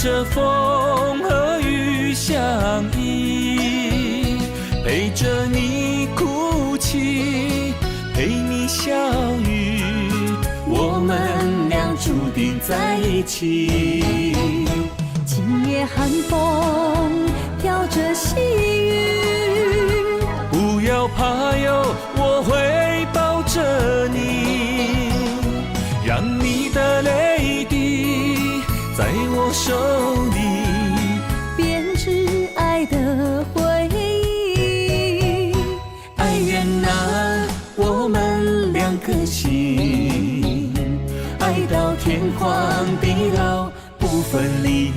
着风和雨相依，陪着你哭泣，陪你笑语，我们俩注定在一起。今夜寒风飘着细雨，不要怕哟，我会抱着你，让你的泪滴在我手里编织爱的回忆。爱人啊，我们两颗心，爱到天荒地老不分离。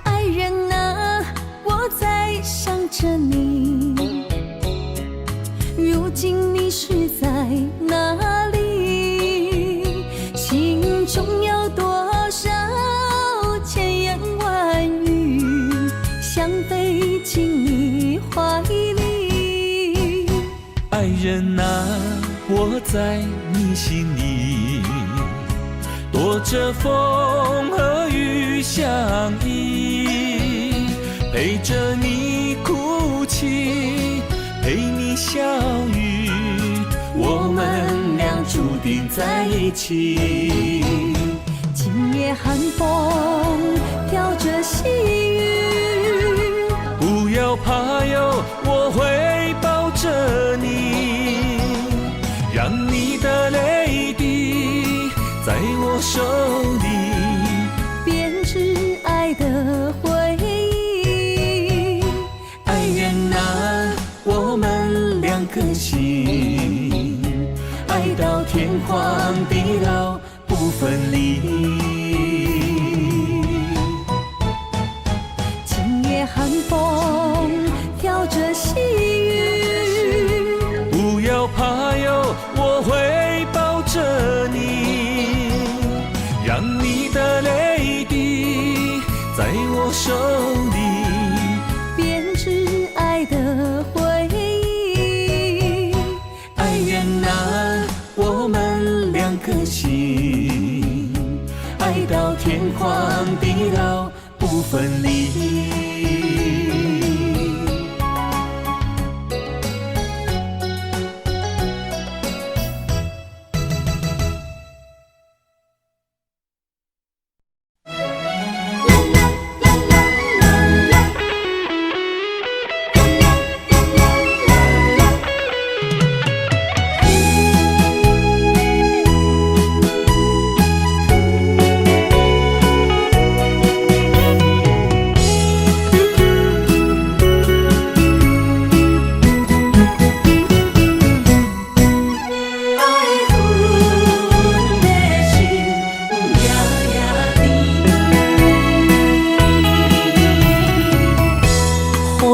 爱人啊，我在想着你，如今你是在哪里？心中有多少千言万语，想飞进你怀里。爱人啊，我在你心里，躲着风和雨相依，陪着你哭泣，陪你笑语，我们俩注定在一起。今夜寒风飘着细雨，不要怕哟，我会抱着你，让你的泪滴在我手里编织爱的回忆。爱人啊，我们两颗心，爱到天荒地老不分离。今夜寒风飘着细雨，不要怕哟，我会抱着你，让你的泪滴在我手里编织爱的回忆。爱人啊，我们两颗心，爱到天荒地老不分离。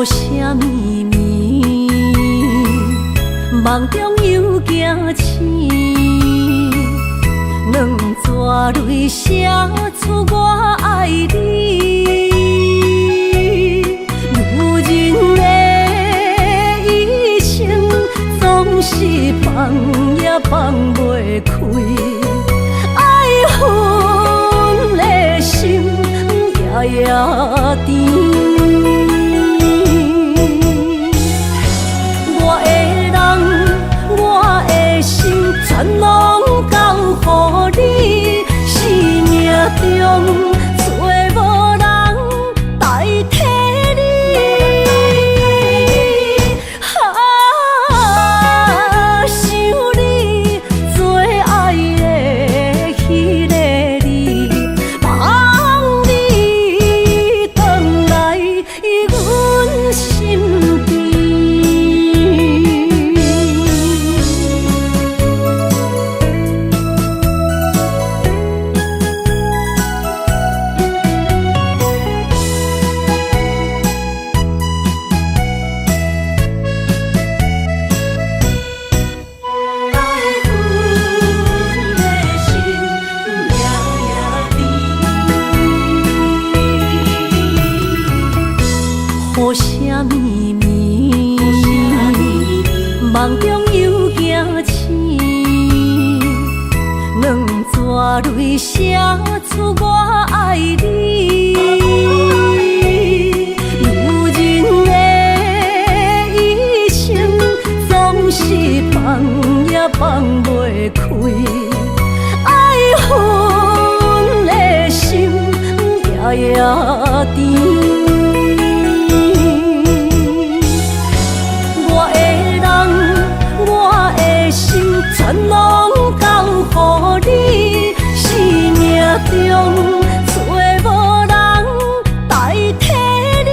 雨声绵绵，梦中又惊醒，两撮泪写出我爱你。女人的一生总是放也放袂开，爱恨的心夜夜甜。全拢交予你，生命中找无人代替你。想你做爱的迄个你，望你回来。梦中又惊醒，两纸泪写出我爱你。女人的一生总是放也放袂开，爱恨的心夜夜甜。全拢交予你，生命中找无人代替你。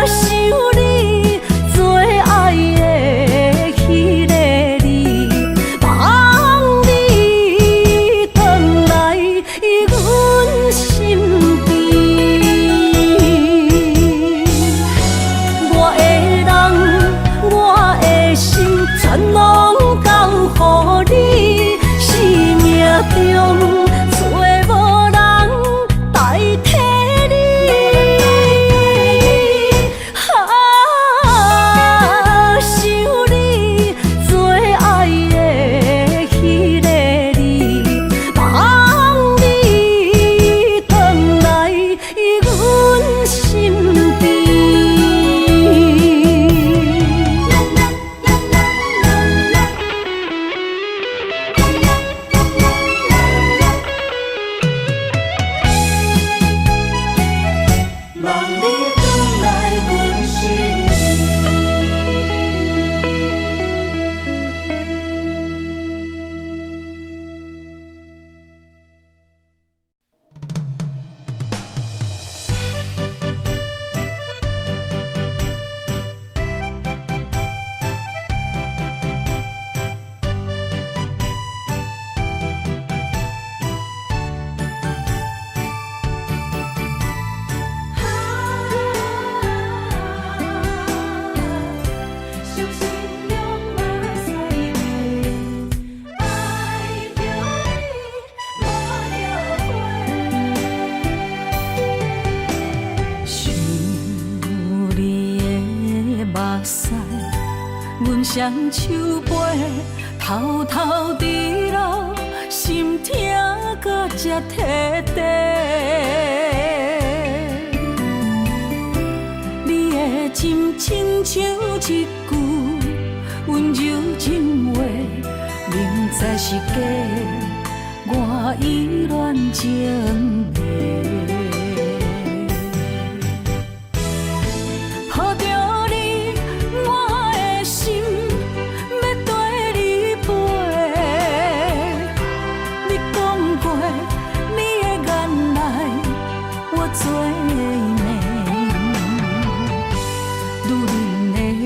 想你做爱的迄个你，望你回来阮身边。全拢交予你，生命中找无人代替你。想你做爱的迄个你，望你回来阮身边。阮双手背，偷偷伫流，心痛搁才摕地。你的真亲像一句温柔情话，明知是假，我依然情迷。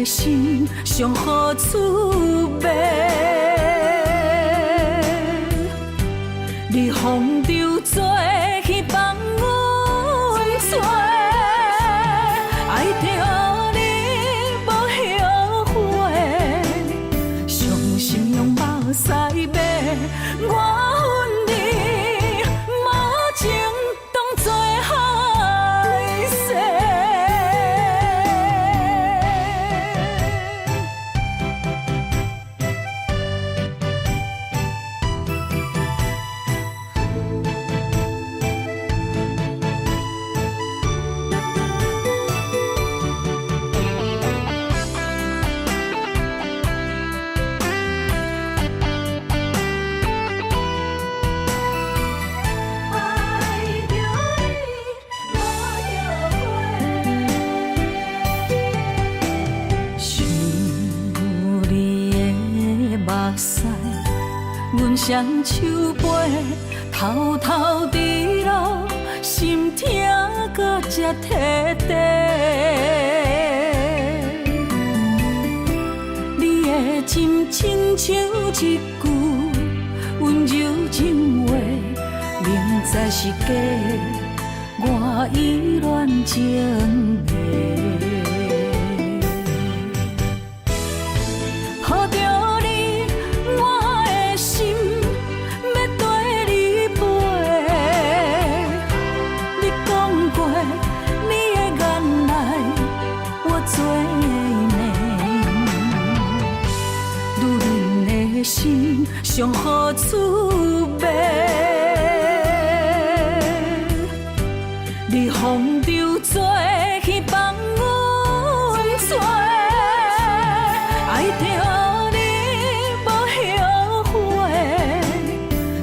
心上好滋味，你风流做去放阮做，爱着你无后悔，伤心用目屎买，我恨你无情当作害世。阮双手背，偷偷伫流，心痛搁才摕地。你的真亲像一句温柔情话，明知是假，我依然情迷。上好滋味。你风流做去放阮做，爱着你无后悔，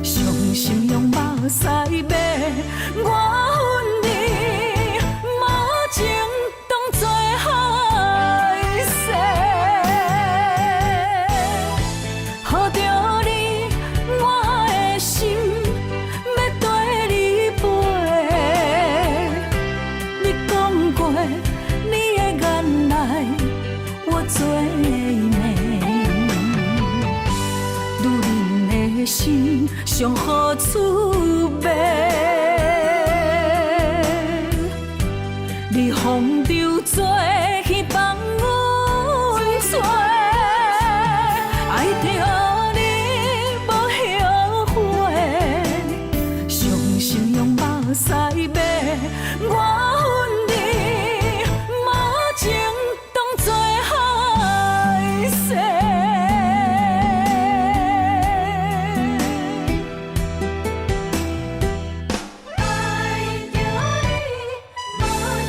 伤心用目屎买我恨你，无情当作害世，好着你我的心要跟你飞。你讲过你的眼内我最美，女人的心上好滋味。你风流做去放阮做，爱着你无后悔，伤心用目屎买我恨你，无情当作害世。爱着你无后悔。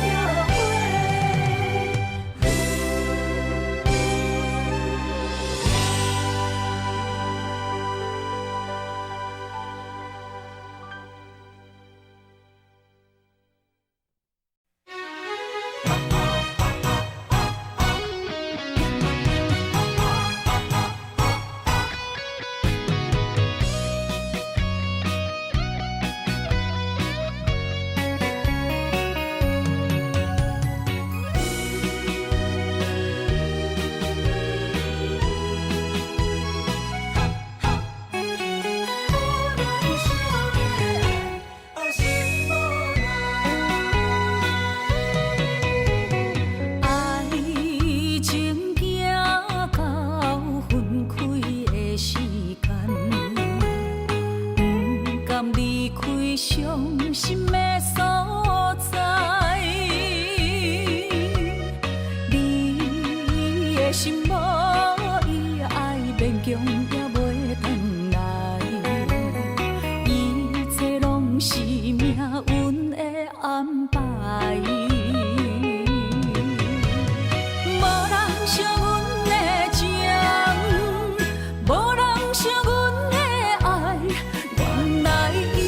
爱情行到分开的时间，不甘离开伤心的所在。你的心无伊爱勉强也袂转来，一切拢是命运的安排。无人像阮的情，无人像阮的爱，原来伊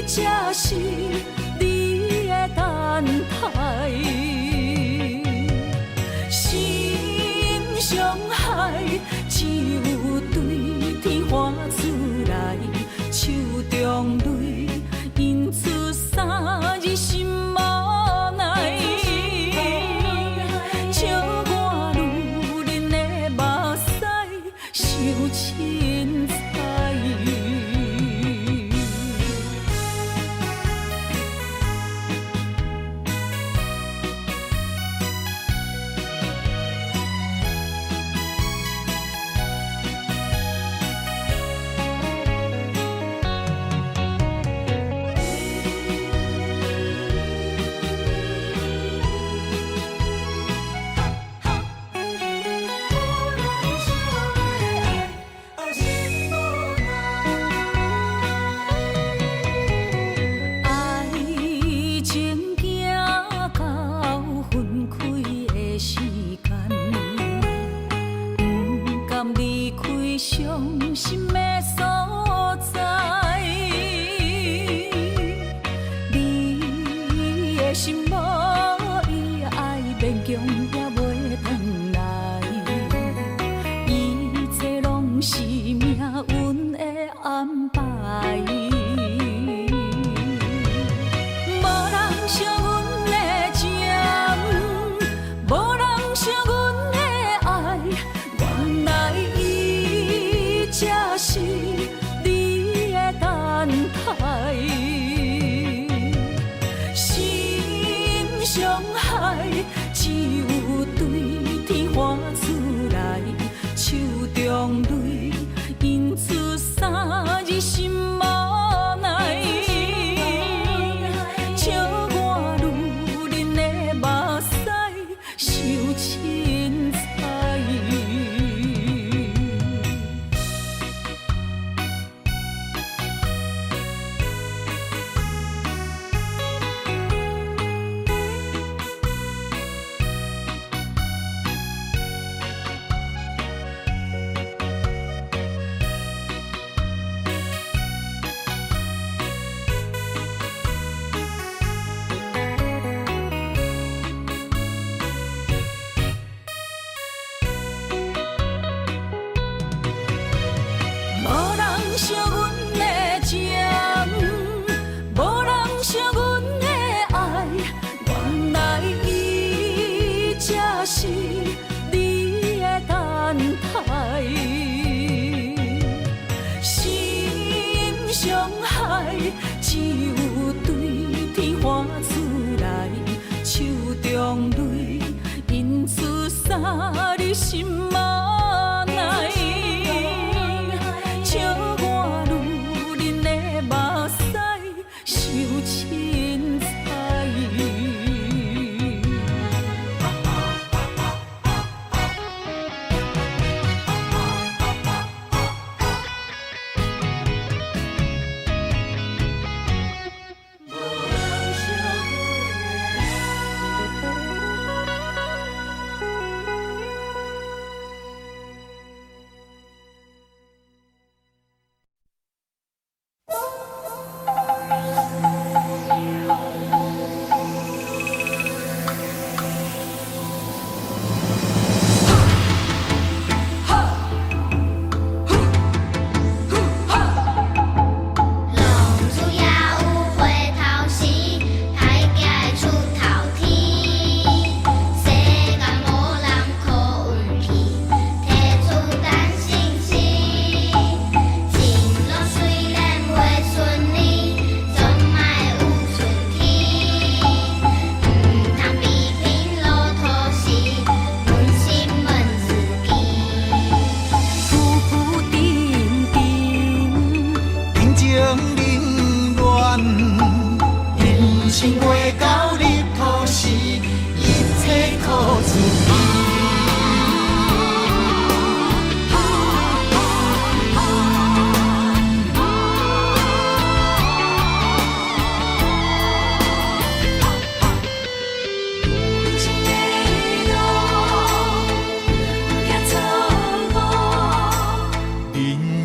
才是你的等待。心伤害，只有对天发出来，手中泪印出三字心无奈。笑我女人的目屎受凊彩。你心嘛奈，笑我女人的目屎受凊彩。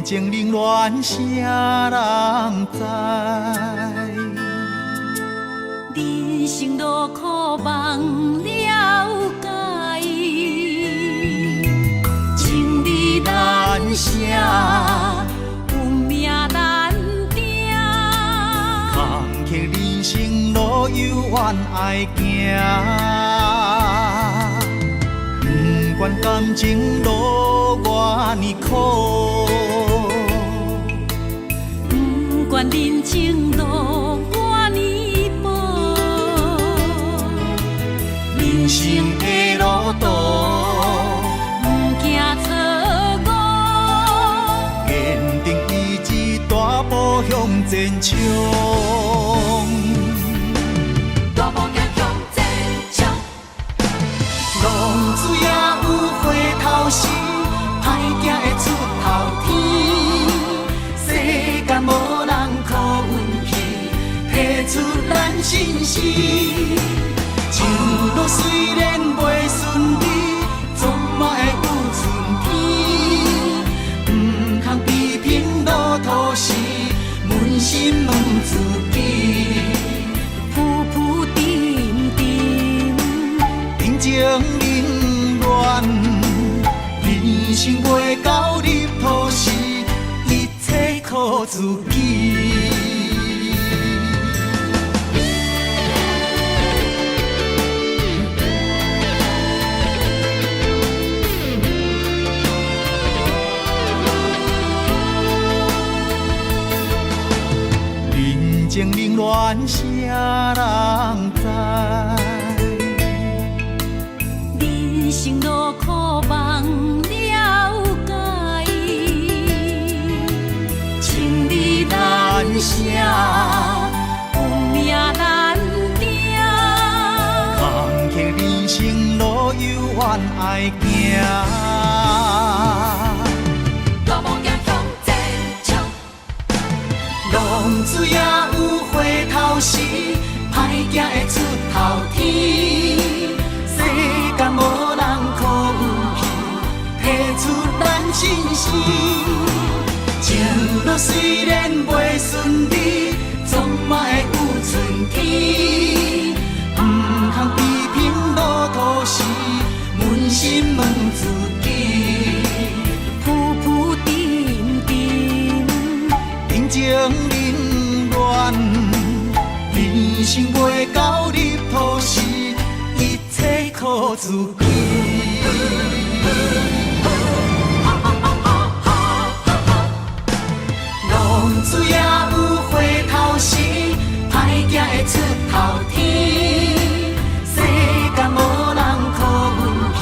情冷暖啥人知？人生路苦望了解，情理难舍，运命难定。坎坷人生路有缘爱行，不管感情路偌呢苦。不管人情路我呢薄，人生的路途不惊错误，坚定意志，大步向前冲。大步行向前冲，浪子也有回头时，歹行会出头天。世间无人靠运气，提出咱心事。情路虽然袂顺利，总嘛会有春天。不通批评路途时，扪心问自己。浮浮沉沉，人情冷暖，人生袂到入土时，一切靠自己。人情冷暖啥人知？人生路苦望了解，情理难舍，运命难定。坎坷人生路有缘爱行。大步行向前冲，浪子也有回头时，歹行会出头天。世间无人靠运气，提出咱心事。情路虽然袂顺利，总嘛会有春天。不通批评路途时，扪心问自己。浮浮沉沉，人情冷暖，人生袂到入土时，一切靠自己。浪子也有回头时，歹行会出头天。世间无人靠运气，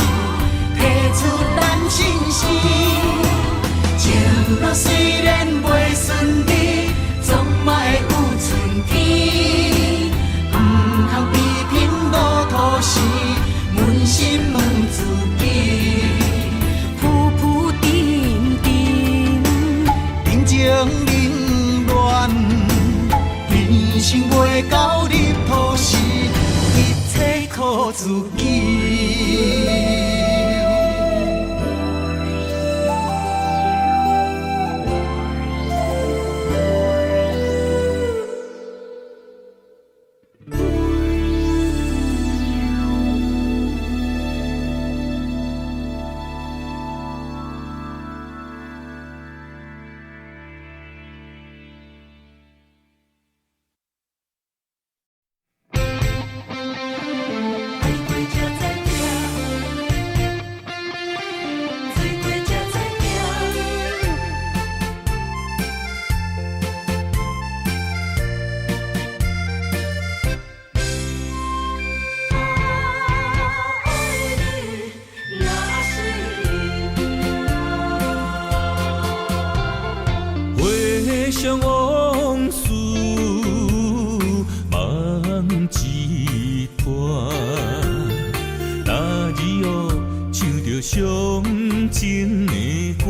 自己。回想往事，梦一段。那日哦，唱着伤情的歌。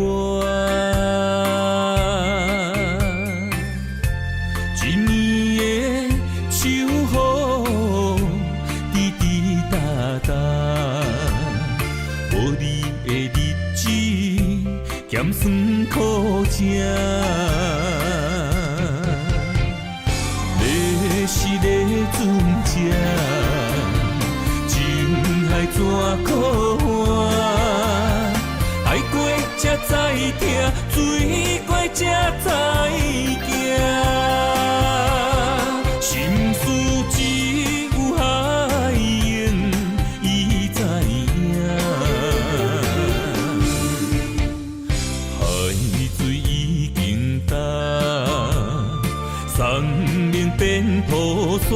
一年的秋雨，滴滴答答，无你的日子，咸酸苦涩。是个船只，情海怎可换？海过才知疼，水过才知行。心事只有海涌，伊知影。海水已经干。生命变雨伞，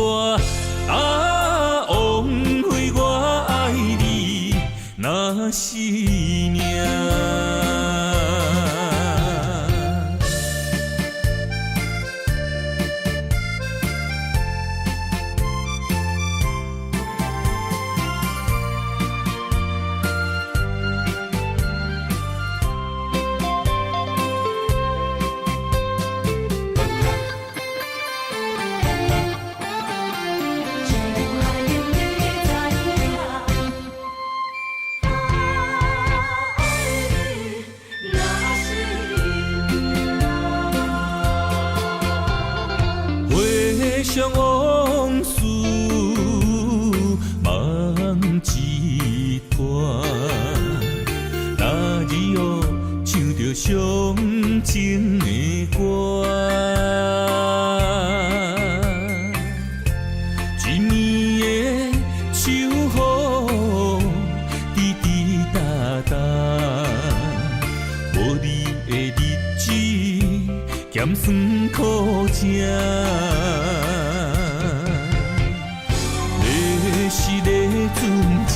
枉费我爱你那是命。回想往事，梦一段。那日哦，唱着伤情的歌。一年的秋雨，滴滴答答，无你的日子，咸酸苦涩。是个船只，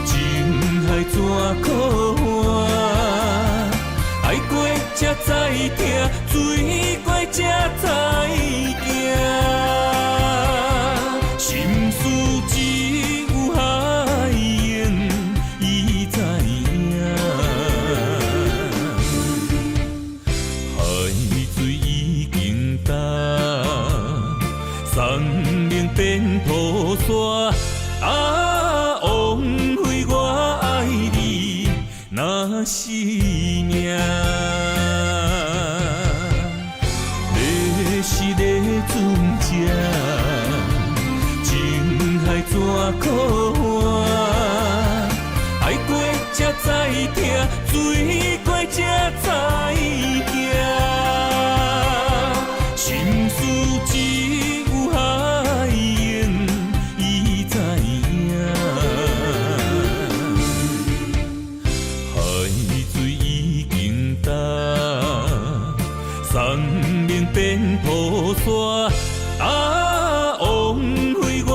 情海怎可换？海过才知疼，水过才知行。心事只有海涌，伊知影。海水已经干。生命变雨伞，枉费我爱你那是命。你是个船只，情海怎可换？海过才知疼，水过才知行。心事只有海涌，伊知影。海水已经干，生命变雨伞，枉费我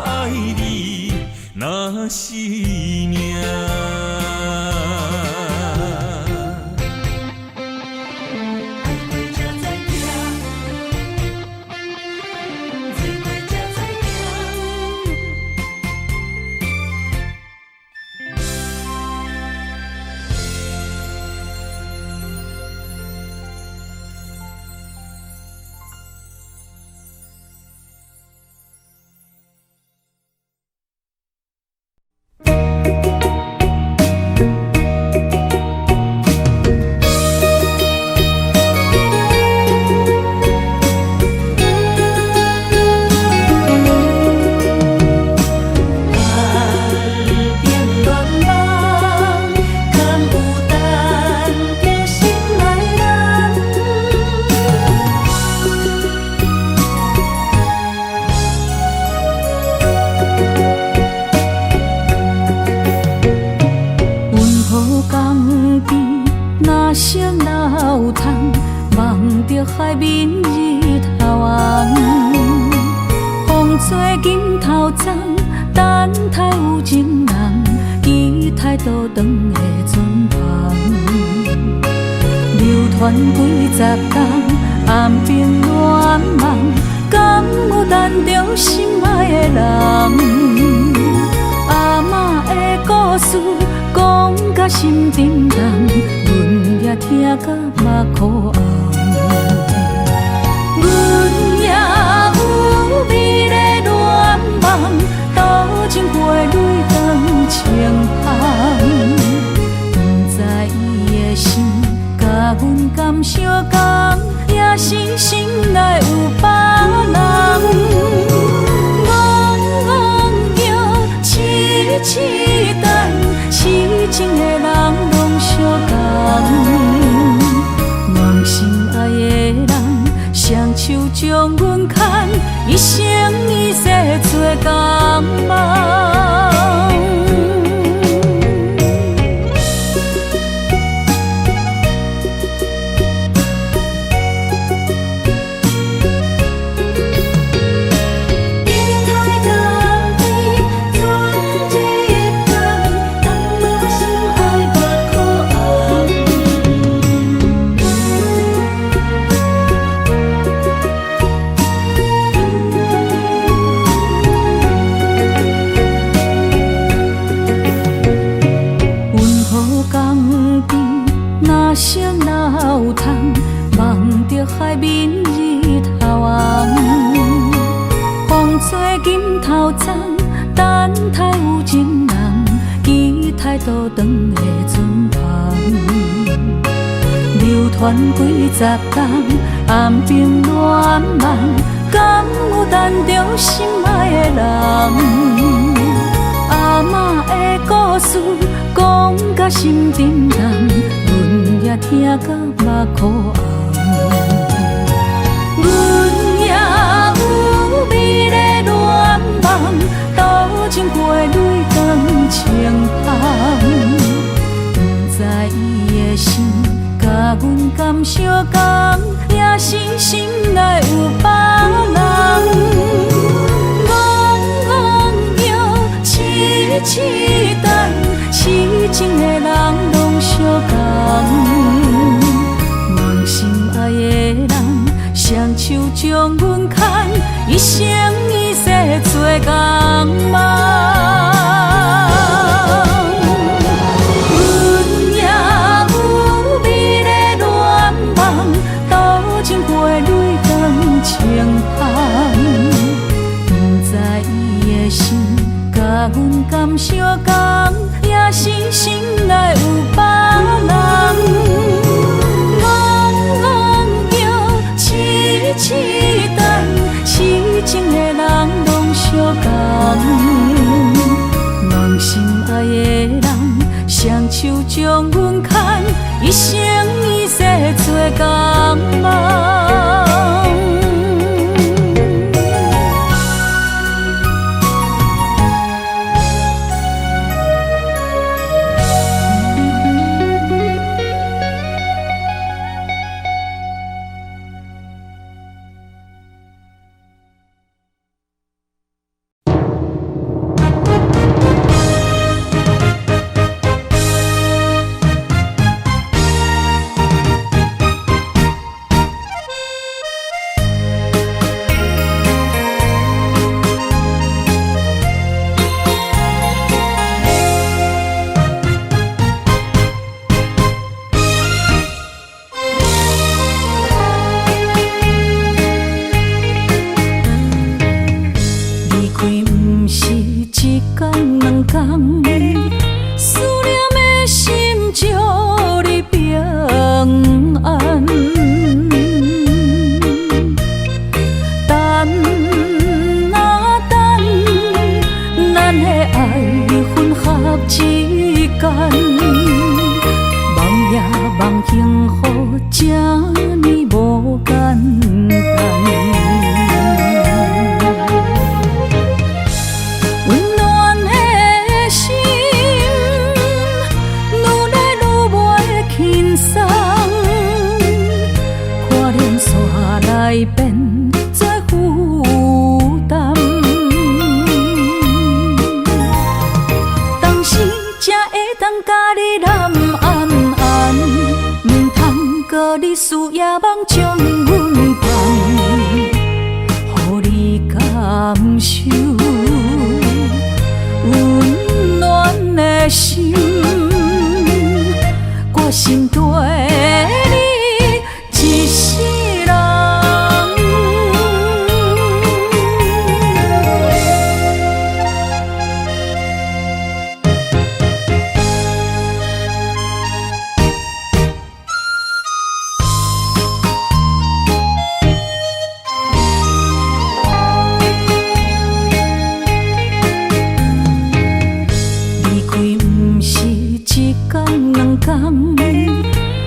爱你那是命。着海面日头红，风吹金头鬃，等待有情人，期待倒转的船旁，流传几十冬，暗兵乱梦，敢有等着心爱的人？阿嬷的故事讲甲心沉重，阮也听甲目眶红。阮也有美丽恋梦，多情花蕊长情芳。不知伊的心甲阮敢相共，也是心内有别人。痴等，痴情的人拢相共，梦心爱的人，双手将阮牵，一生一世做共梦。海面日头红，风吹金头鬃，等待有情人，期待倒转的船旁，流传几十冬，暗兵乱梦，敢有等着心爱的人？阿嬷的故事讲甲心沉重，阮也听甲目眶红。阮也有美丽恋梦，多情花蕊长情芳。不知伊的心甲阮敢相共，也是心内有别人。痴等，痴情的人拢相共，梦心爱的人，双手将阮牵，一生一世做共梦。阮也有美丽恋梦，多情花蕊长情芳。不知伊的心甲阮敢相共，也是心内有别人。痴等，痴情的人拢相共，梦心爱的人，双手将阮牵，一生一世做共梦。当甲你揽安安，唔通搁你输也梦将阮放，予你感受温暖的心，我心对你一世人。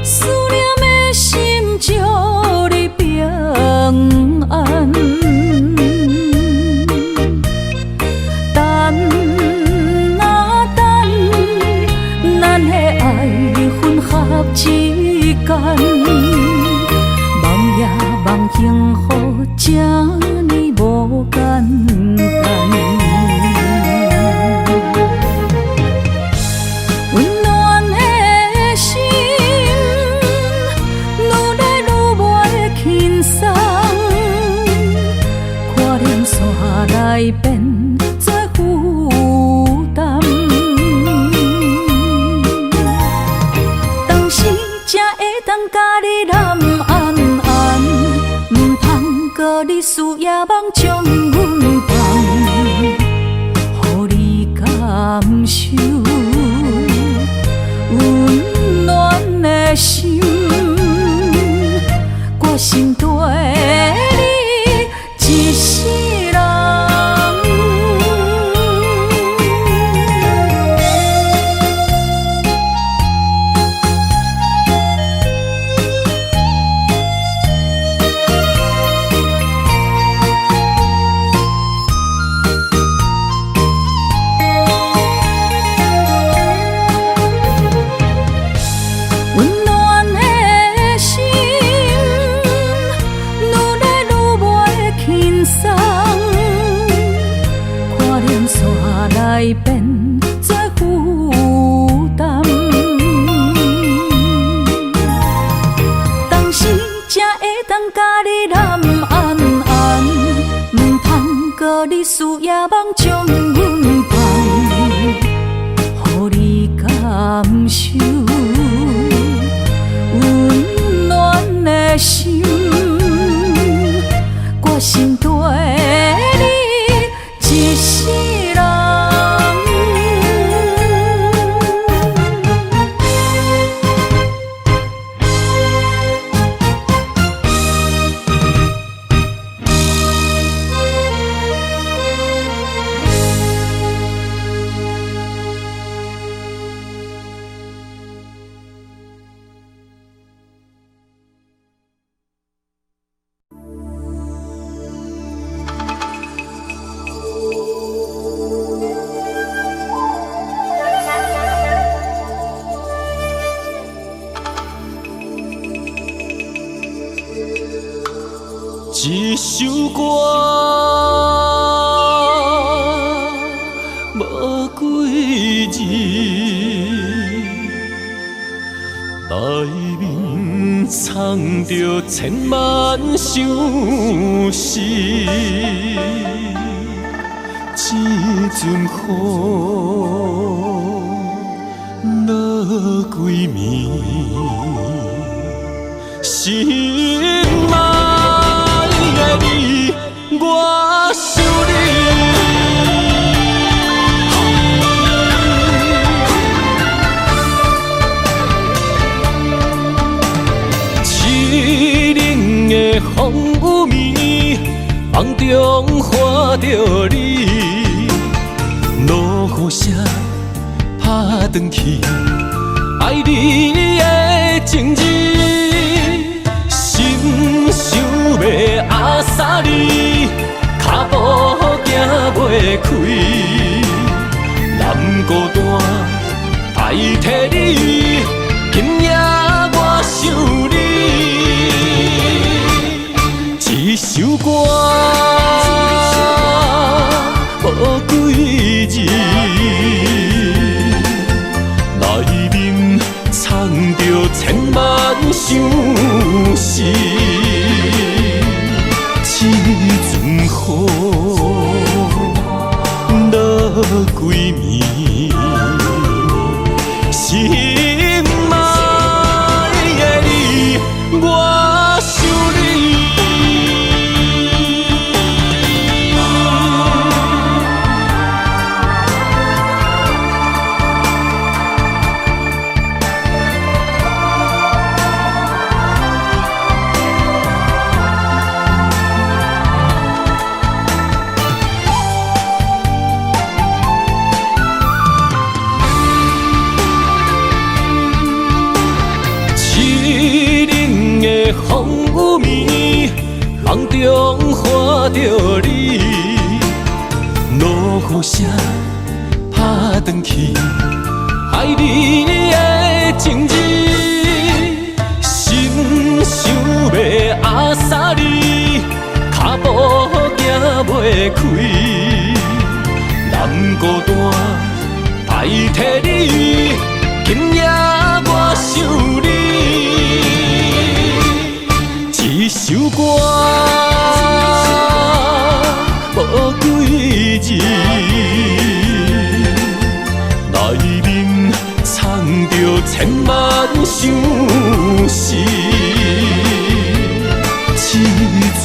思念的心祝你平安，等啊等，咱的爱混合之间，梦也梦幸福，这呢无简单。来变做负担，当时才会当甲你揽安安，唔通搁你输也梦将阮放，予你感受温暖的心，我心对你一世人。来变做负担，当时才会当甲你揽安安，唔通搁你输也梦将阮放，予你感受温暖的心，我心对你一世人。一首歌无几字，内面藏着千万相思。一阵雨落几暝，心爱的你，我想你。凄冷的风雨暝，梦中看着你，落雨声打转去，爱你的情字。想要阿萨里，脚步行袂开，南孤单代替你，今夜我想你。一首歌无几字，内想死。这阵雨落几暝，心爱的你，我想你。风雨暝，梦中看着你，落雨声打转去，爱你的情字，心想要压煞你，脚步行袂开，难孤单代替你，今夜我想你。一首歌，无几字，内面藏着千万相思。这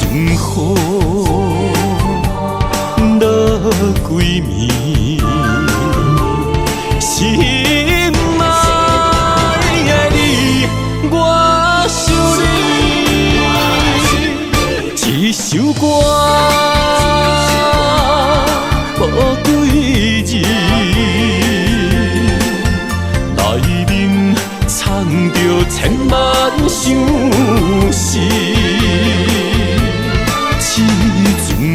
阵雨落几暝，心爱的你，我想你。一首歌，无几字，内面藏着千万相思。这阵雨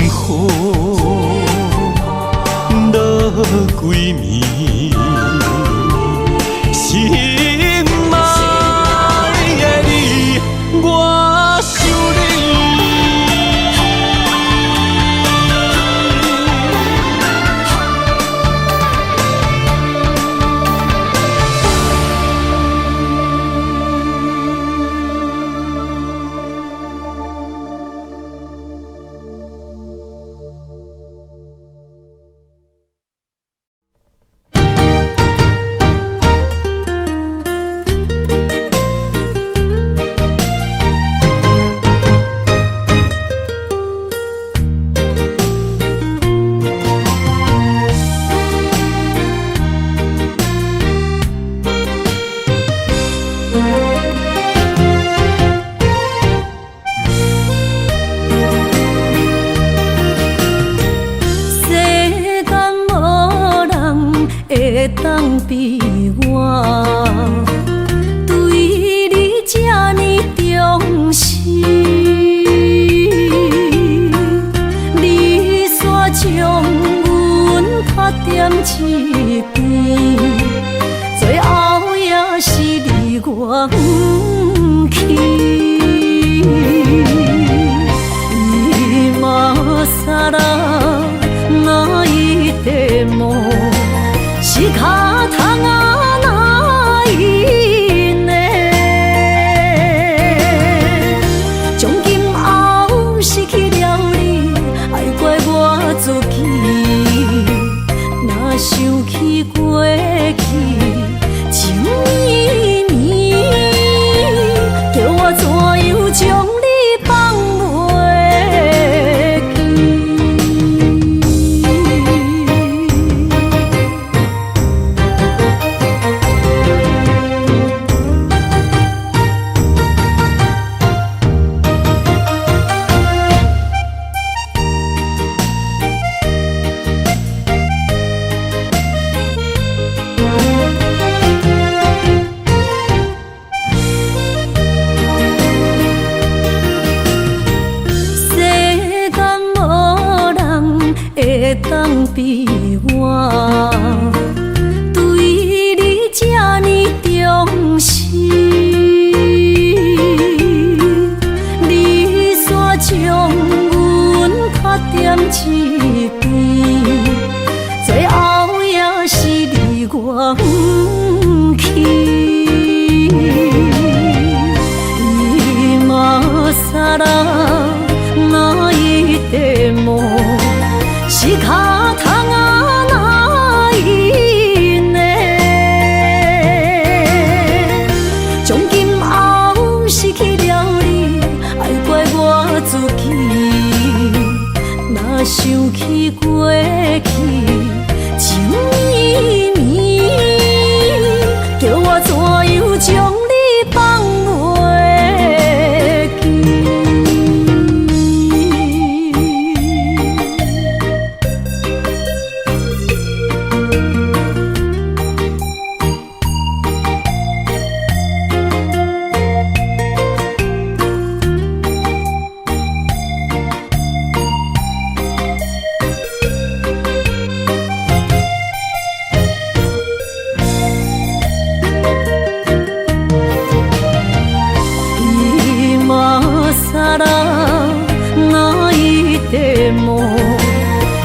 落几暝，心爱的你，我想你。当比我对你这呢重视，你煞将阮拍点一边，最后也是你我不去。今さら泣いても仕方がないね。从今后失去了你，爱怪我自己。若想起过去情绵绵。去，情绵绵，叫我怎样将你放袂记？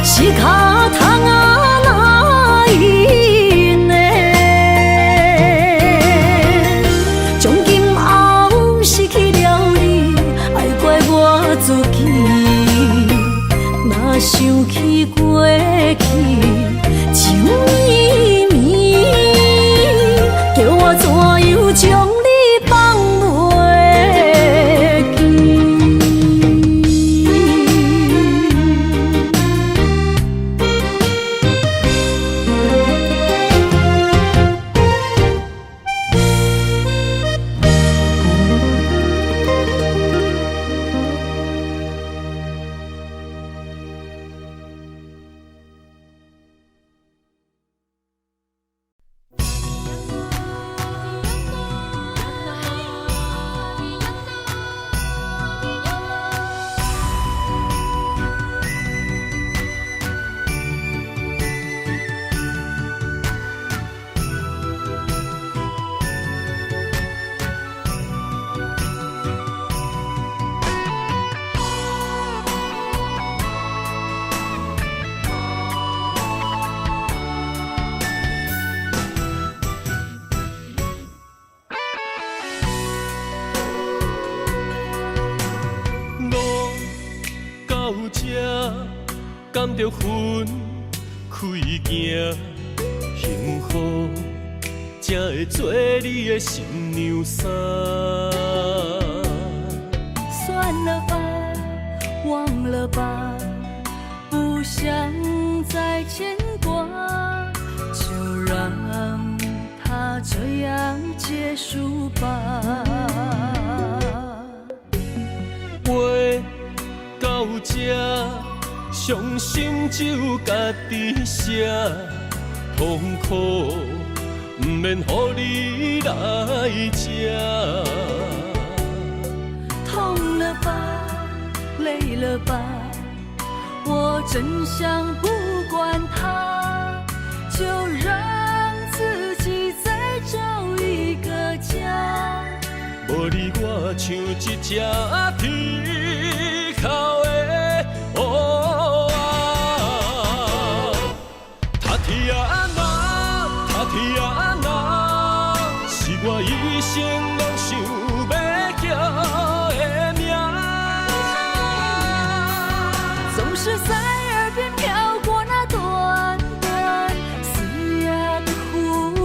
是脚桶啊哪一呢？从今后失去了你，爱怪我自己。若想起过去，情绵绵，叫我怎样将你放袂记？甘着分开行，幸福才会做你的新娘衫。算了吧，忘了吧，不想再牵挂，就让它这样结束吧。话到这，伤心只有家己写，痛苦不免予你来吃。痛了吧，累了吧，我真想不管它，就让自己再找一个家。无你我像一只铁口的乌鸦，塔铁啊那，塔铁啊那，是我一生拢想要叫的名。总是在耳边飘过那短短嘶哑的呼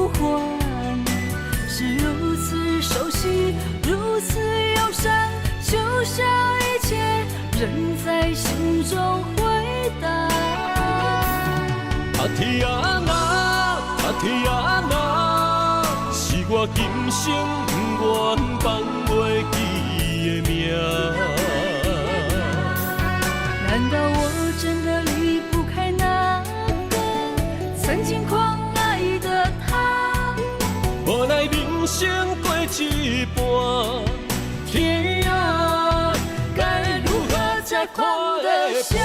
唤，是如此熟悉，如此忧伤，就像一切仍在心中回荡。塔铁啊那，塔铁啊那，是我今生不愿放袂记的名。难道我真的离不开那个曾经狂爱的他？无奈人生过一半，天啊，该如何才看得下？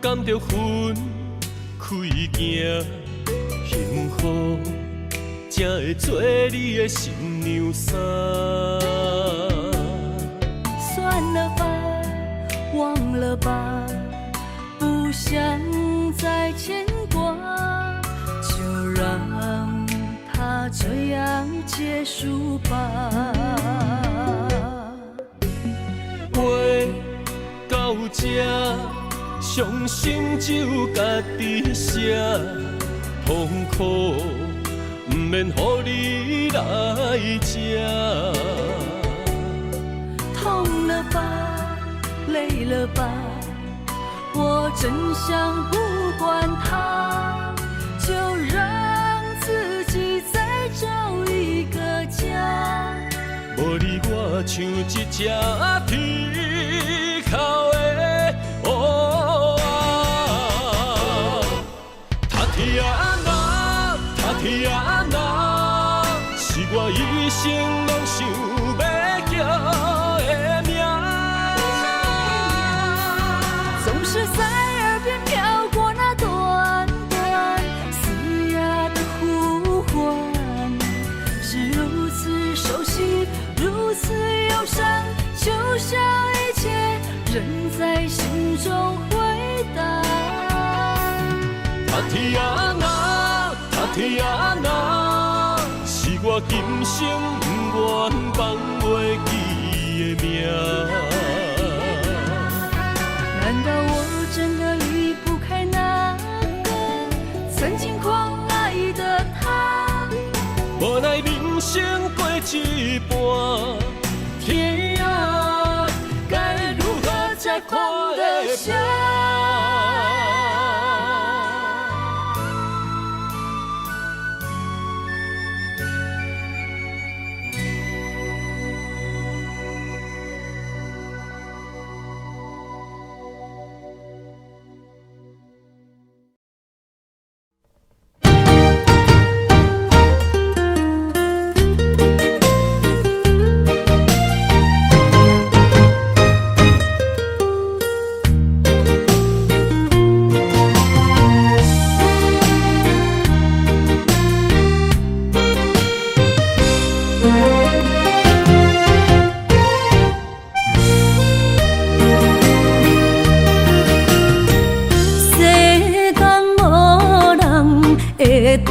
甘着分开行，幸福才会做你的新娘衫。算了吧，忘了吧，不想再牵挂，就让它这样结束吧。这，伤心只有家己写，痛苦不免乎你来吃。痛了吧，累了吧，我真想不管它，就让自己再找一个家。无你我像一只皮口的乌鸦，他天哪，他天哪，是我一生拢想要叫的名。总是在耳边飘过那短短嘶哑的呼唤，是如此熟悉，如此忧伤，就像一切仍在心中回荡。他天哪，他天哪，是我今生不愿放袂记的名。难道我真的离不开那个曾经狂爱的他？无奈人生过一半，天啊，该如何才看得下？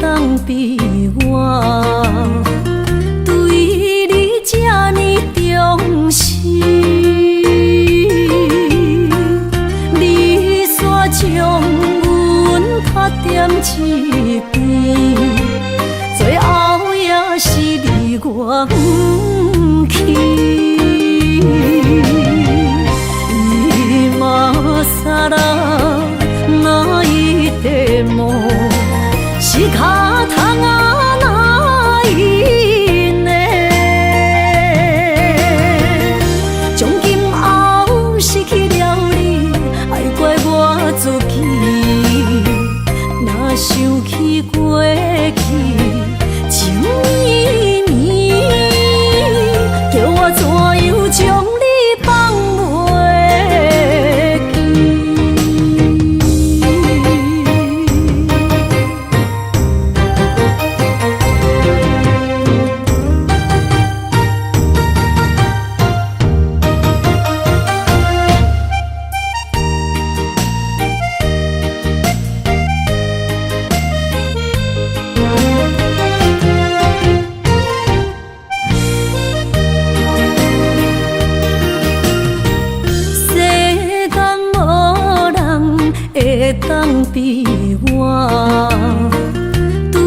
当比我对你这呢重视，你煞将阮拍点一边，最后也是离我不去。今さら泣いても仕方がないね，从今后失去了你，爱怪我自己。若想起过去情绵绵，叫我怎样将你放袂记？当比我对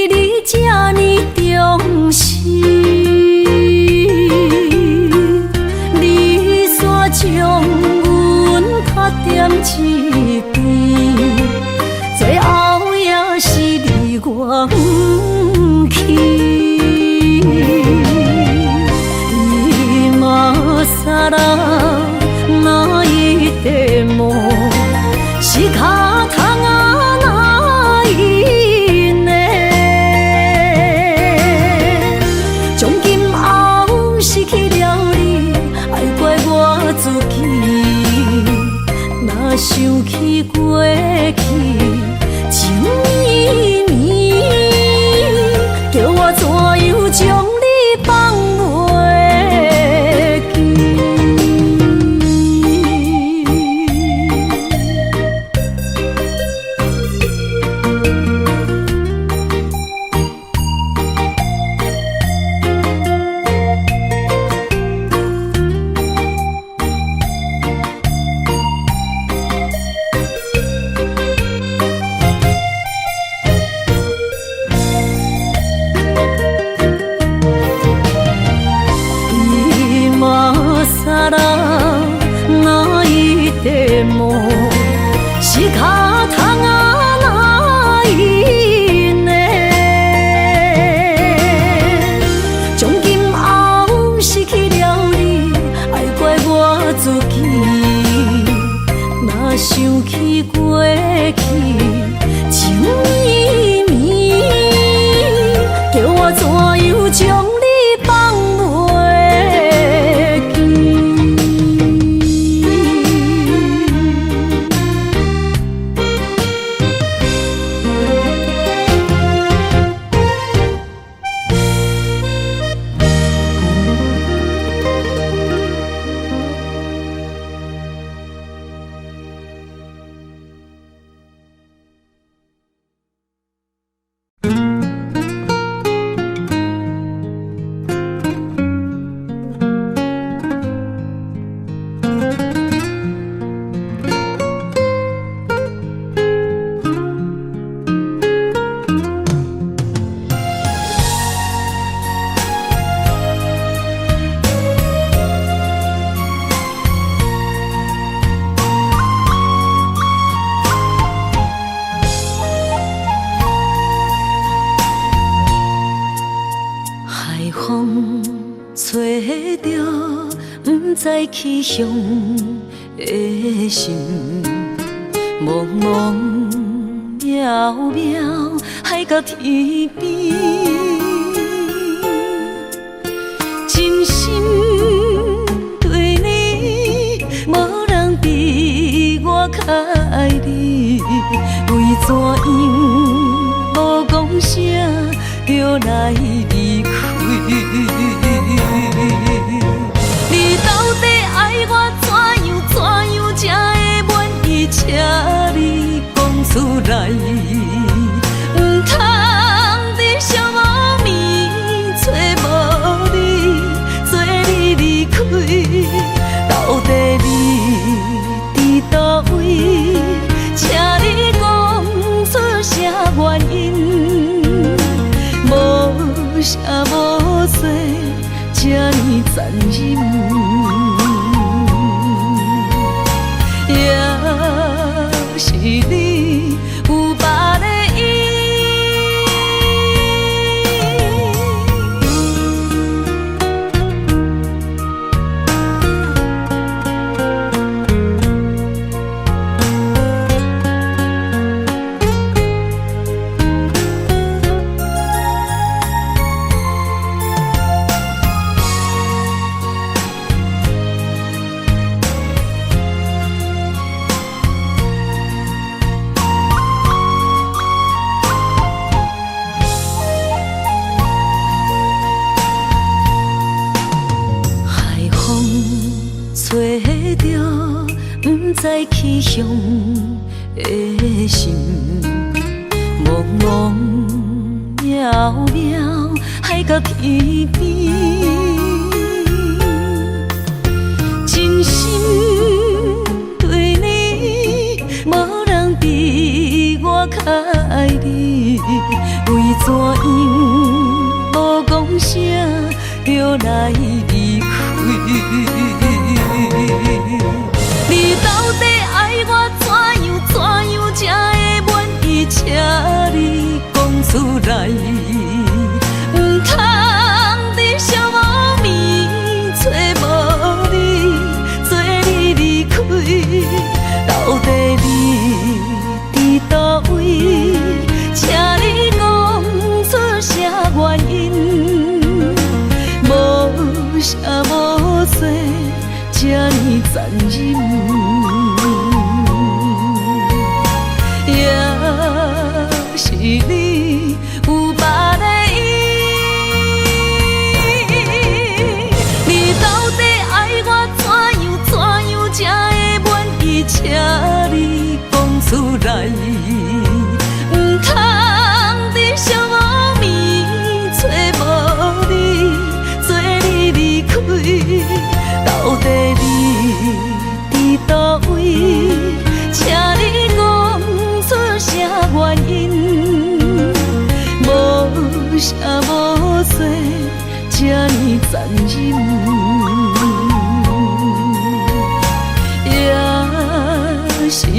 你这呢重视，你煞将阮拍点一边，最后也是离我不去。今さら泣いても仕方がないね，从今后失去了你，爱怪我自己。若想起过去情绵绵，叫我怎样将你放袂记？通啊哪因呢？从今后失去了你，爱怪我自己。若想起过去，情绵绵，叫我怎样将你放袂海风吹着不知去向的心，茫茫渺渺海到天边，真心对你，无人比我较爱你，为怎样无讲声就来离开？你到底爱我怎样才会满意？请你讲出来，不通在寂寞暝找无你，做你离开。到底你伫倒位？请你讲出啥原因？无啥无做，这呢残忍，也是你有别的意。吹着不知去向的心，茫茫渺渺海到天边，真心对你，无人比我较爱你，为怎样无讲声就来离开？你到底爱我怎样才会满意？请你讲出来，不通在寂寞暝找无你，做你离开。到底你伫倒位？请你讲出啥原因？无啥无做，这呢残忍，也是你有别的意。你到底爱我怎样才会满意？请你讲出来，不通在寂寞暝找无你，做你离开。到底你伫倒位？请你讲出啥原因？无啥无做，这呢残忍，也是你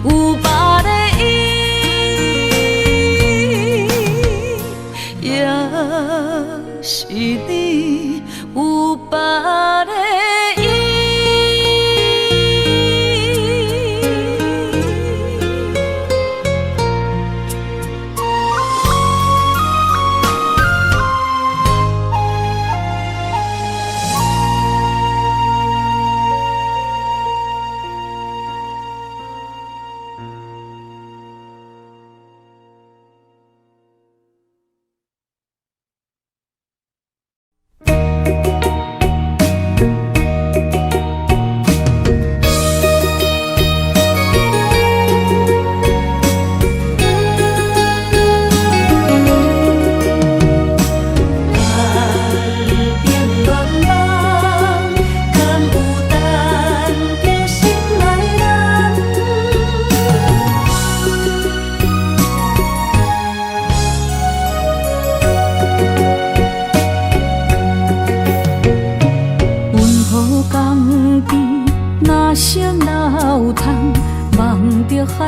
有别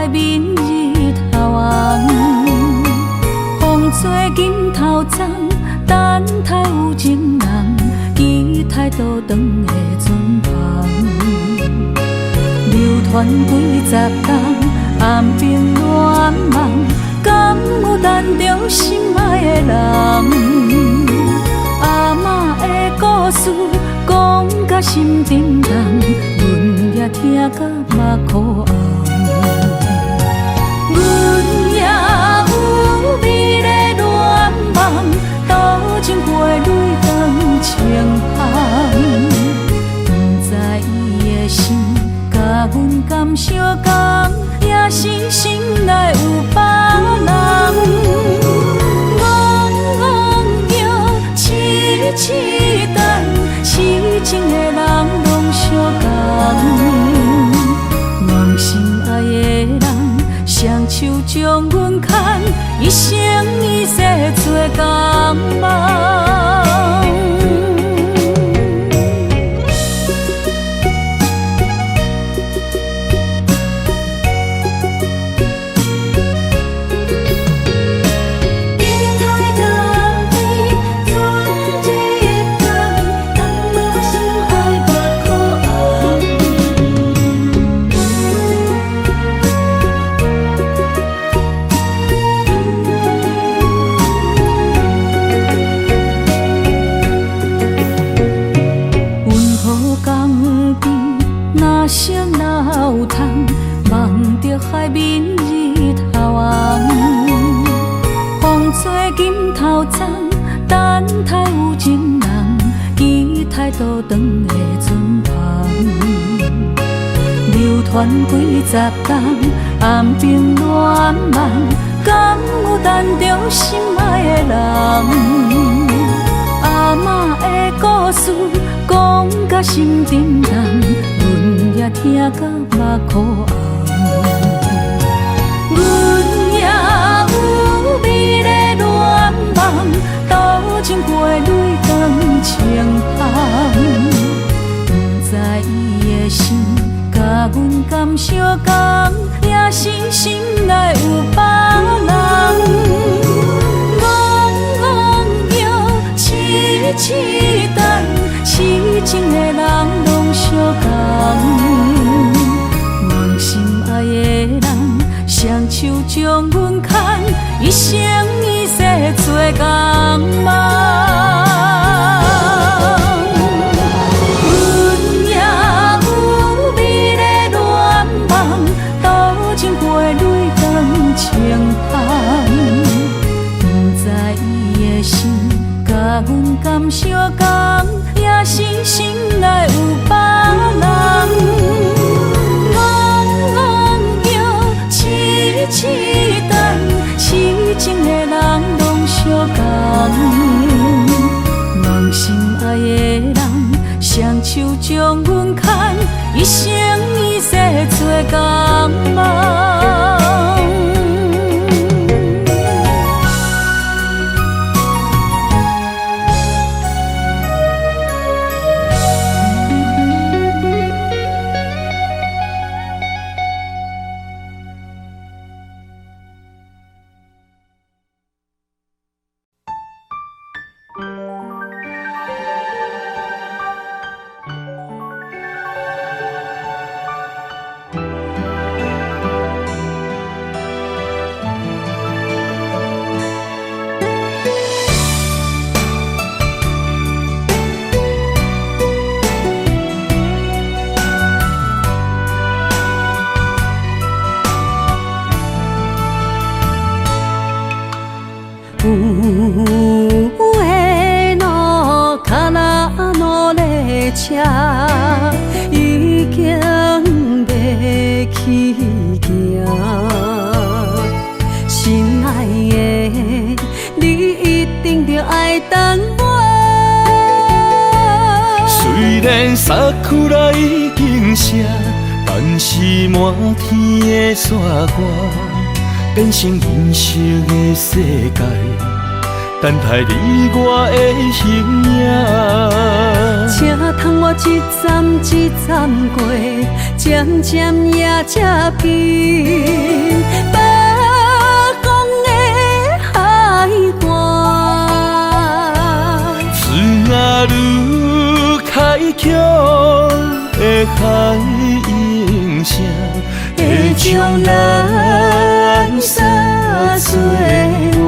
海面日头红，风吹金头鬃，等待有情人，期待倒转的船旁，流传几十冬，暗兵乱梦，敢有等着心爱的人？阿嬷的故事讲甲心沉重，阮也听甲目眶红。阮也有美丽恋梦，多情陪泪光情旁。不知伊的心甲阮敢相共，也是心内有别人。痴等，痴情的人拢相共，梦心爱的人，双手将阮牵，一生一世做共梦。海面日头红，风吹金头鬃，等待有情人，期待倒转的船旁，流传几十冬，暗兵乱梦，敢有等着心爱的人？阿嬷的故事讲甲心沉重，阮也听甲目眶红。阮也有美丽恋梦，多情陪泪光情旁。不知伊的心甲阮敢相共，也是心内有别人。痴等，痴情的人拢相共，梦心爱的人，双手将阮牵，一生一世做共梦。阮也有美丽恋梦，多情陪泪光情旁。不知伊的心甲阮敢相共，也是心内有别人。痴等，痴情的人拢相共，梦心爱的人，双手将阮牵，一生一世做共梦。车已经要起行，心爱的，你一定着爱等我。虽然桜已经谢，但是满天的雪花变成人生的世界，等待你我的形影。请通我一站一站过，渐渐也才变。北方的海岸，枝仔愈开阔的海音声，会将咱撒做我。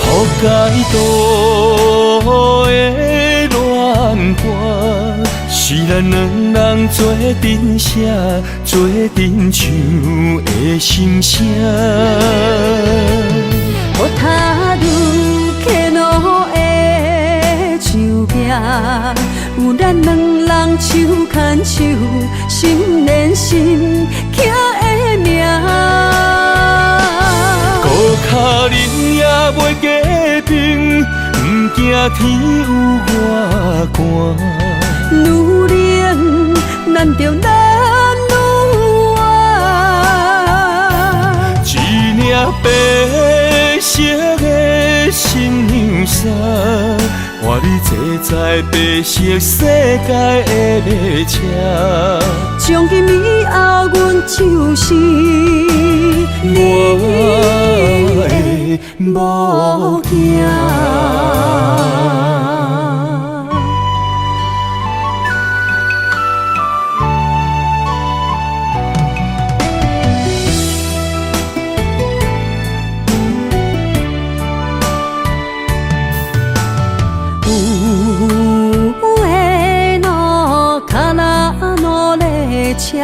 予解渡的恋歌，是咱两人做阵写，做阵唱的心声。雨塔愈起落的树壁，有咱两人手牵手，心连心刻的名。孤脚人也袂加冰，不惊天有外寒。女人难着咱女娃，一领白色的新娘衫，换你坐在白色世界的马车。从今以后，阮就是你的某囝。车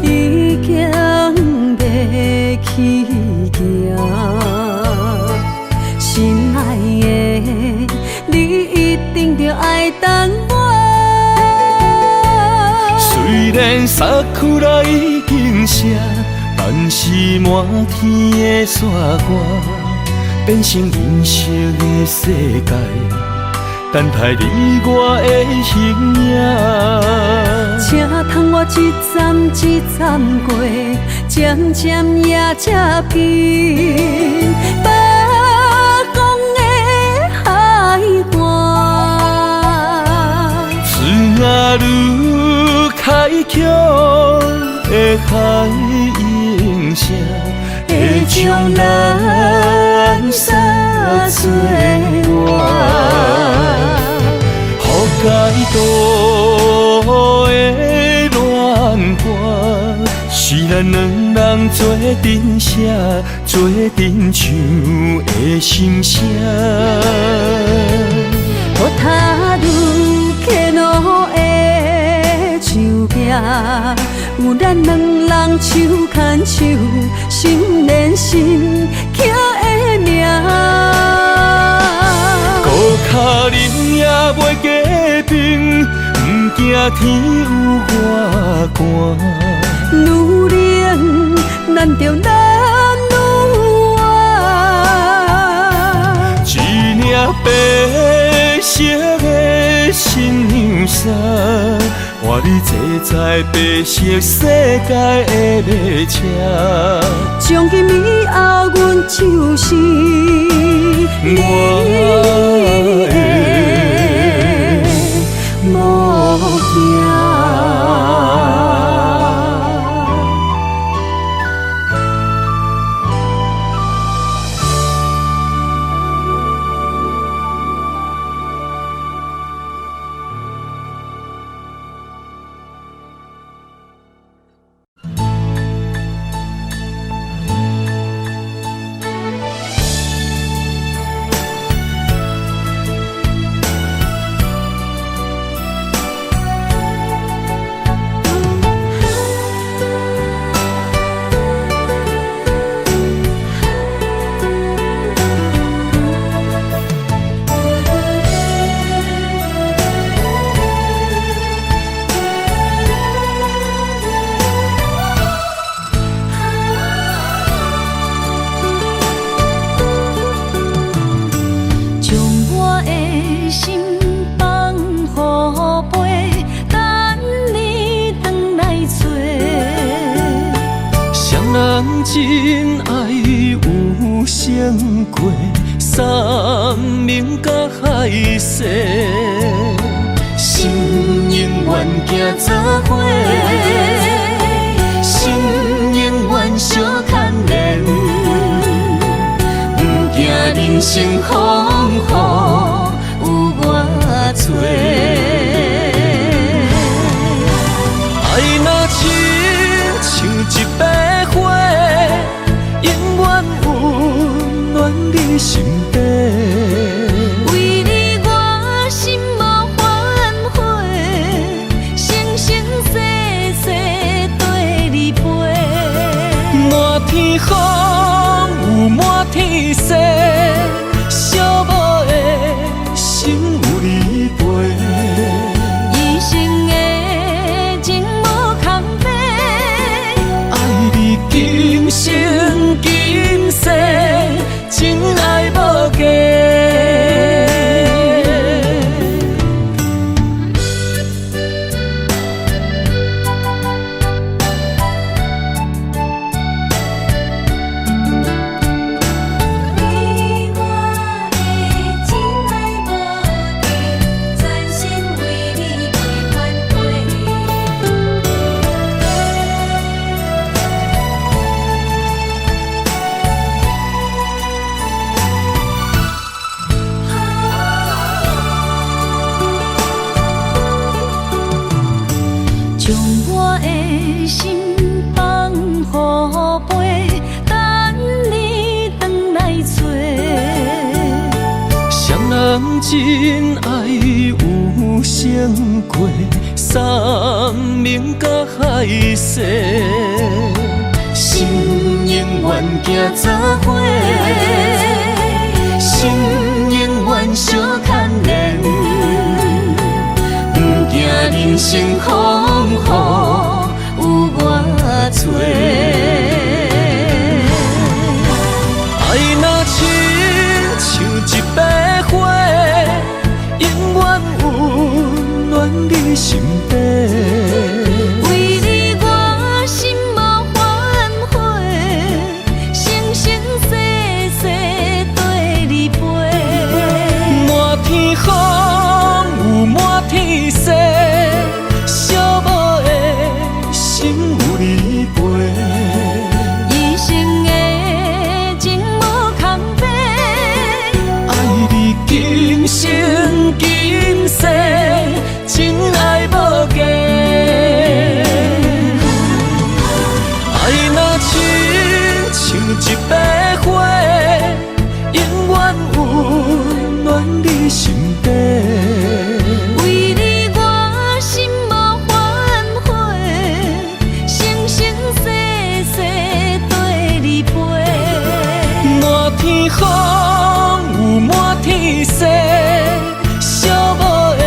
已经要起行，心爱的，你一定着爱等我。虽然衫裤内已经湿，但是满天的雪花变成银色的世界，等待你我的形影。请通我一站一站过，渐渐也才变。北方的海岸，枝仔愈开阔的海音声，会将咱撒做我。予解渡的恋歌，是咱两人做阵写，做阵唱的心声。雨塔愈起落的树壁，有咱两人手牵手，心连心刻的名。孤脚人也袂加冰，不惊天有外寒。女人难着咱女娃，一领白色的新娘衫，换你坐在白色世界的马车。从今以后，阮就是你的某囝。真爱有成过山明甲海誓，心永远行做伙，心永远相牵连，不惊人生风雨有我做。爱若亲像一朵花，永远温暖你身边。为你我心无反悔，生生世世跟你陪。满天风有满天雪，寂寞的心有你陪。一生的情无空白，爱你今生今世，真爱无价。你我的真爱无价，全心为你陪伴过。将我的心放予飞，等你回来找。双人真爱有成过山明甲海誓，心永远行做伙，心永远相牵连，不惊人生风雨有我做。爱若亲像一朵花，永远温暖你身边。为你我心无反悔，生生世世跟你陪。满天风有满天雪，寂寞的心有你陪。一生的情无空白，爱你今生今世，真爱无价。爱若亲像一朵花，永远温暖你身边。为你我心无反悔，生生世世跟你陪。满天风有满天雪，寂寞的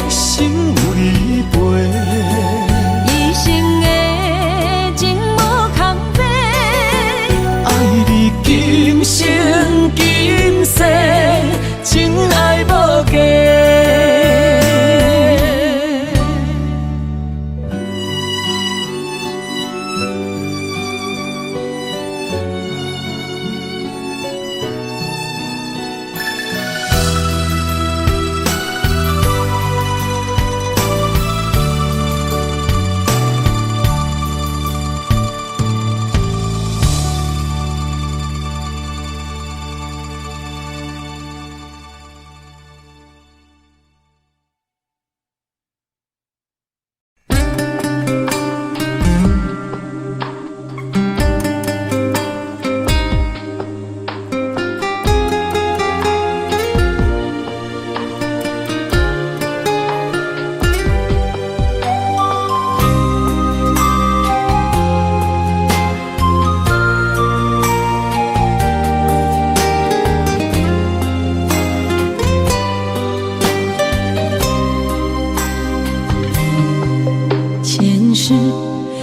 心有你陪。一生的情无空白，爱你今生今世，真爱无价。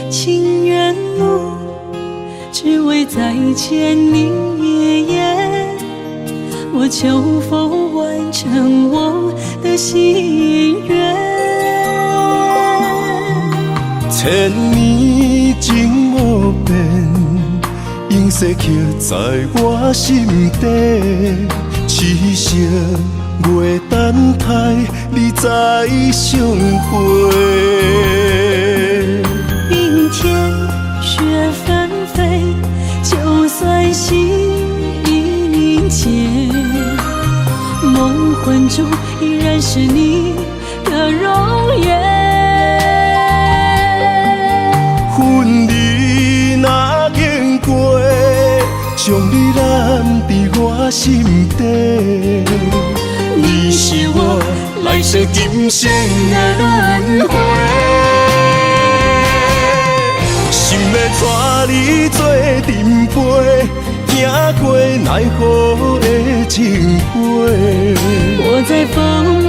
情缘路，只为再见你一眼。我求否完成我的心愿？千年情无变，永色刻在我心底，痴色月等待，你再相会。阴天雪纷飞，就算心已凝结，梦魂中依然是你的容颜。恨你若经过，将你揽在我心底。你是我来世今生的轮回，心要带你做阵陪，行过奈何的情悲。我在风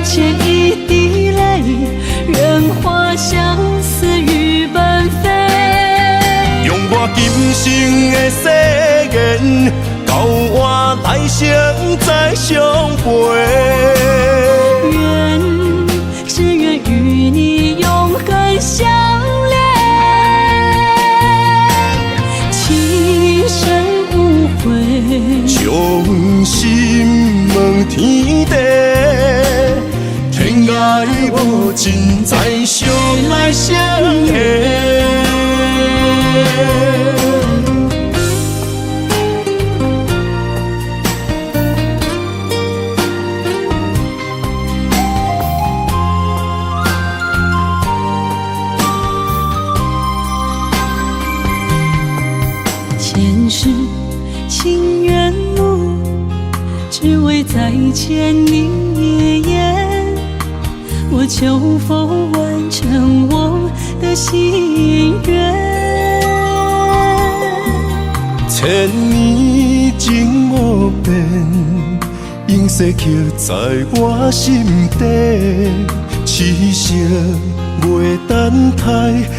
前一滴泪，任花相思雨纷飞。用我今生的誓言，交换来生再相陪。只愿与你永恒相恋，情深无悔，将心问天地，天涯无尽，再相来相会。前世情缘路，只为再见你一眼。我求否完成我的心愿？千年情无变，映色刻在我心底。痴色月等待，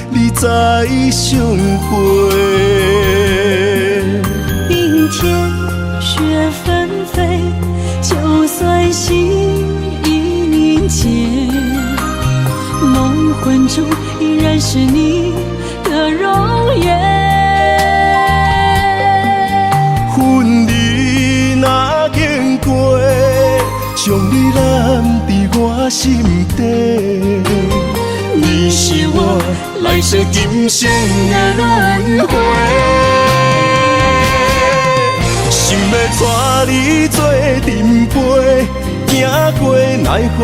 你再相会。阴天雪纷飞，就算心已凝结，梦魂中依然是你的容颜。恨你若经过，将你揽在我心底。你是我来世今生的轮回，心要带你做阵陪，行过奈何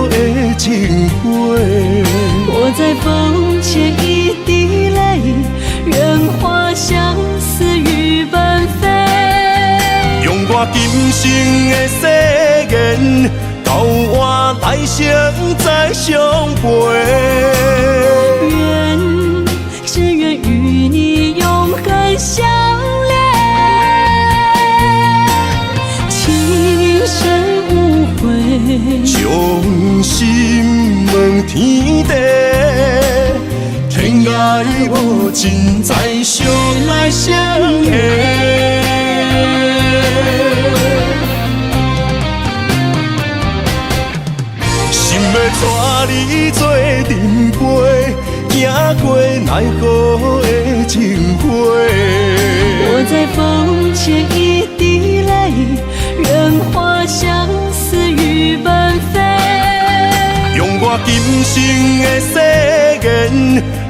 的情悲。我在风前一滴泪，任花相思雨纷飞。用我今生的誓言，交换来生再相陪。只愿与你永恒相恋，情深无悔，将心问天地，天涯无尽，再相来相会。心要带你做阵陪，行过奈何的情悲。我在风前一滴泪，任花相思雨纷飞。用我今生的誓言，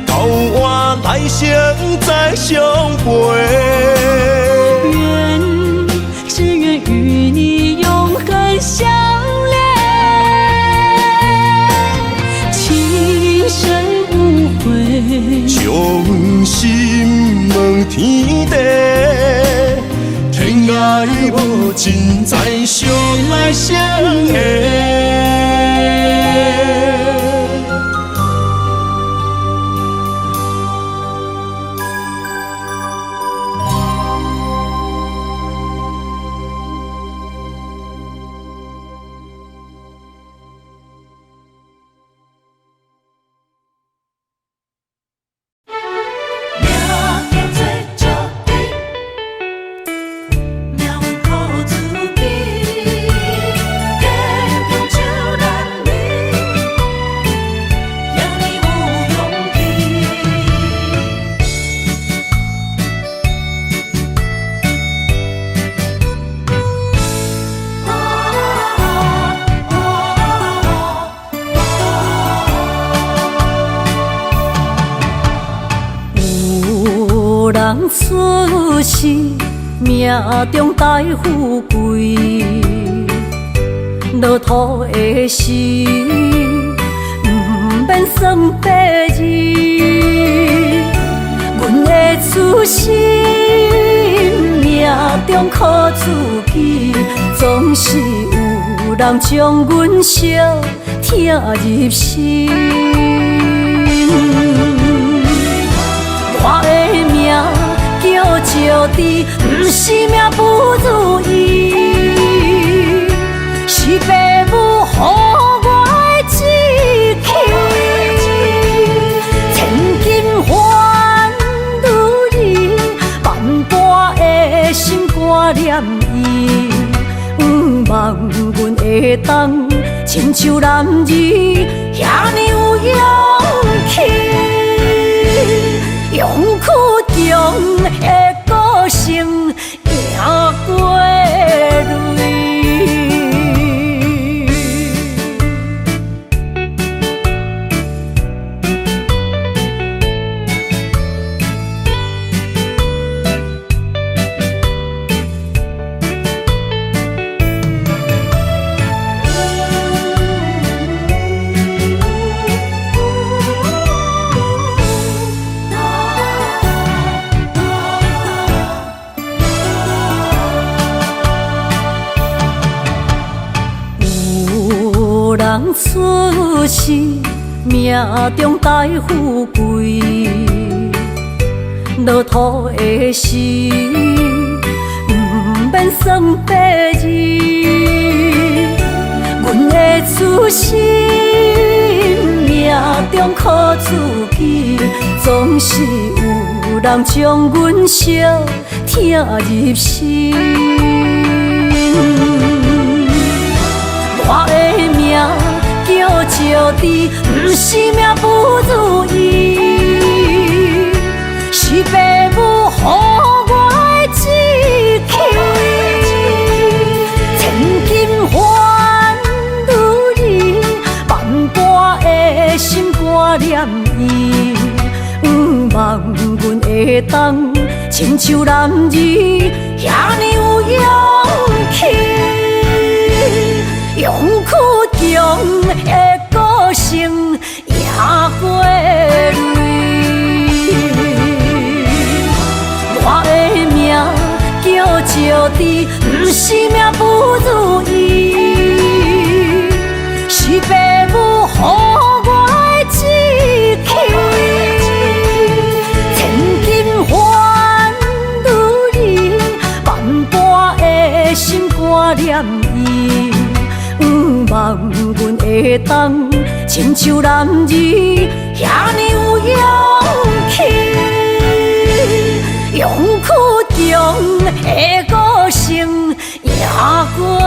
交换来生再相陪。只愿与你永恒相恋，情深无悔，将心问天地，天涯无尽，再相来相会。名文苦自己，有人出世，命中带富贵，落土的时，不免算白字。阮的出身，命中靠自己，总是有人将阮惜听入心。我的命叫石地，不是命不如意，是父母予我的志气。千金换如意，万般的心挂念伊，望阮会当亲像男儿遐尼有勇气。勇屈中的个性，赢过泪。人出世，命中带富贵，落土的时，不免算白字。阮的出身，命中靠自己，总是有人将阮惜听入心。我的命叫石地，不是命不如意，是父母予我的志气。千金换如意，万般的心挂念伊，望阮会当亲像男儿遐尼有勇气。勇屈中的个性，赢过泪。我的命叫石地，不是命不如意，是父母予我的志气。千金换如意，万般的心挂念伊。望阮会当亲像男儿遐尼有勇气，勇屈中的个性，赢过泪。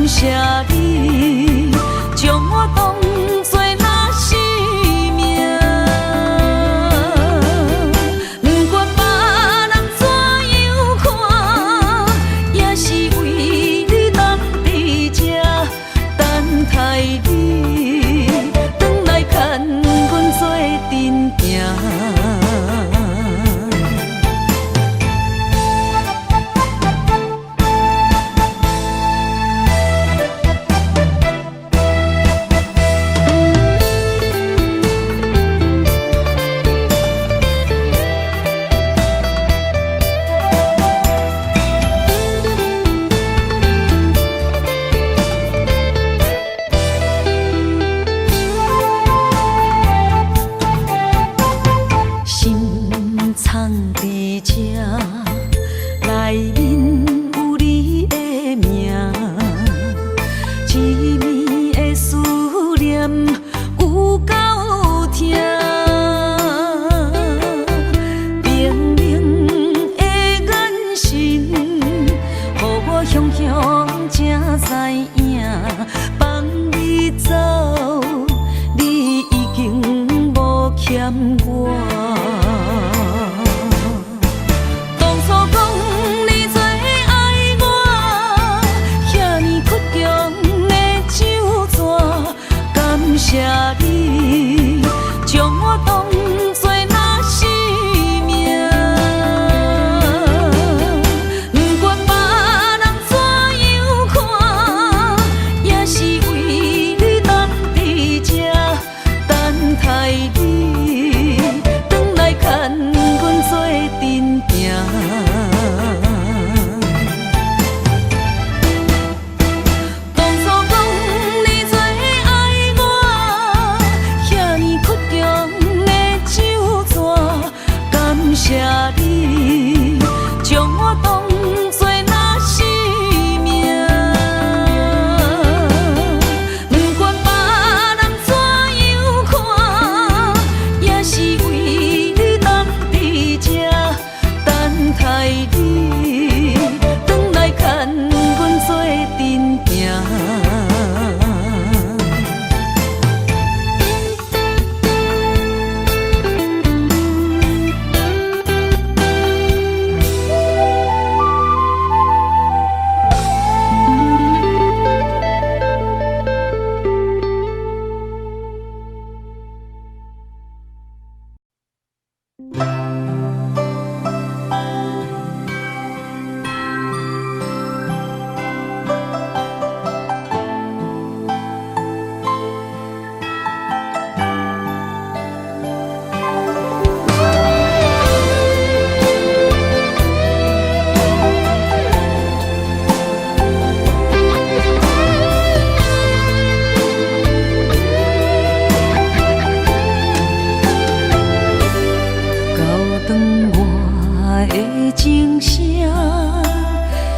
谢你，将我当作。欠我。当初讲你最爱我，遐尼倔强的手纸，感谢你将我当作那生命。不管别人怎样看，也是为你等伫这，等待你转来牵阮做阵行。当初讲你最爱我，遐尼倔强的手纸，感谢你将我当作那生命。不管别人怎样看，也是为你等伫这，等待你转来牵阮做阵行。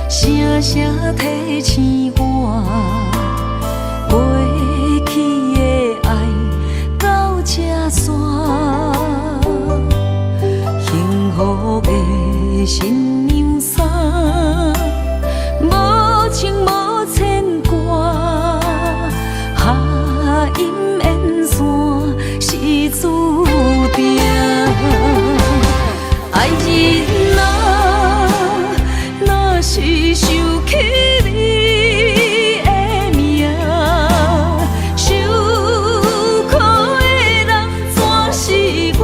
声声提醒我，过去的爱到这煞，幸福的新娘衫，无情无牵挂，下阴缘线是注定，爱人啊，若是想起你的名，受苦的人全是我。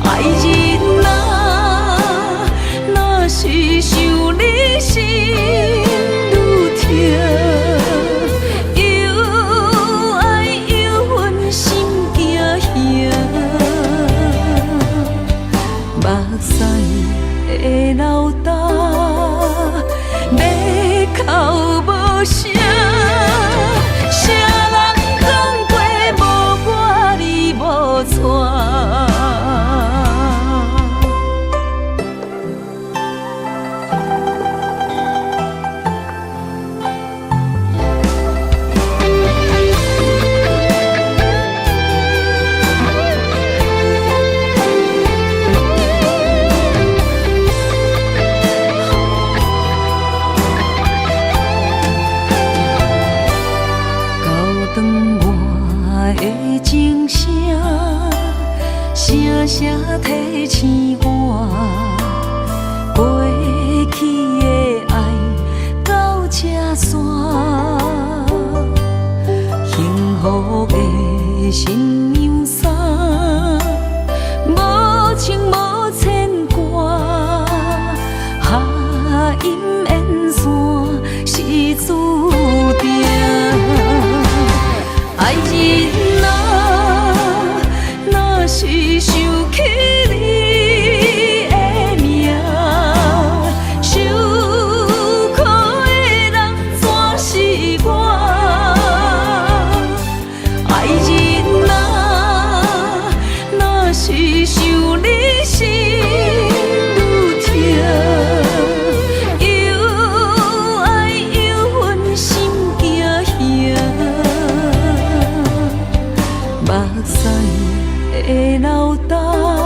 爱人啊，若是想你心愈痛，又爱又恨心惊吓，目屎的流干，要哭无声，谁人讲过无我你无带？声声提醒我，过去的爱到这煞，幸福的新娘衫，无情无牵挂，下阴缘线是注定，爱人啊，若是想起你的名，受苦的人全是我。爱人啊，若是想你心愈痛，又爱又恨心惊吓，目屎会流干。